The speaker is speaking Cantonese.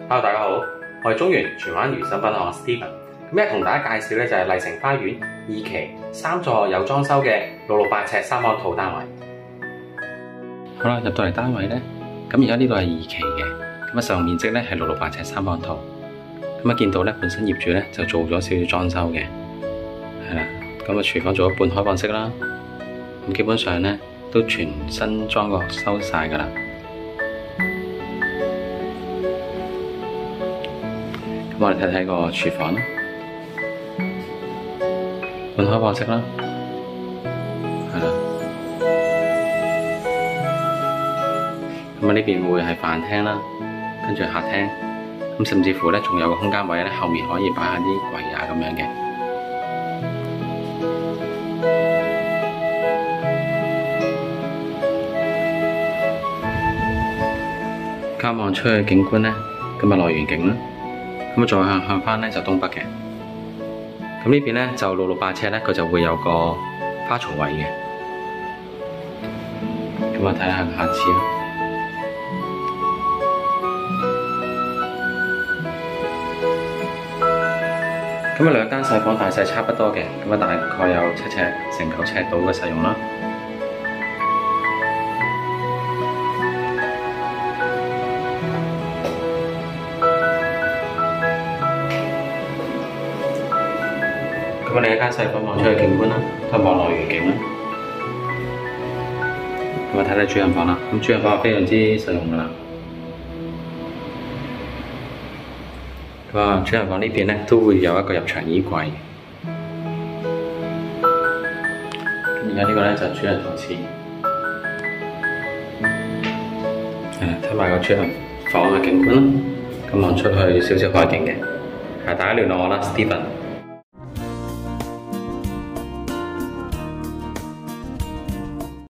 Hello，大家好，我係中原荃灣如心賓館 Steven。今日同大家介紹咧就係麗城花園2期3座有裝修嘅668尺3房套單位。好啦，入到嚟單位咧，咁而家呢度係2期嘅，咁啊實用面積咧係668尺3房套。咁啊見到咧本身業主咧就做咗少少裝修嘅，係啦，咁啊廚房做咗半開放式啦，咁基本上咧都全新裝過修晒噶啦。咁我哋睇睇個廚房啦，半開放式啦，係啦。咁啊呢邊會係飯廳啦，跟住客廳，咁甚至乎咧仲有個空間位咧，後面可以擺下啲櫃啊咁樣嘅。加望出去景觀咧，咁啊內園景啦。咁再向翻咧就東北嘅，咁呢邊咧就668尺咧，佢就會有個花槽位嘅。咁啊睇下下次啦。咁啊兩間細房大細差不多嘅，咁啊大概有7尺乘9尺度嘅實用啦。咁我哋一間細房望出去景觀啦，都係望內園景啦。咁啊睇睇主人房啦，咁主人房係非常之實用噶啦。咁啊主人房呢邊咧都會有一個入牆衣櫃。咁而家呢個咧就係主人房廁。睇埋個主人房嘅景觀啦，咁望出去少少海景嘅。大家聯絡我啦 ，Steven。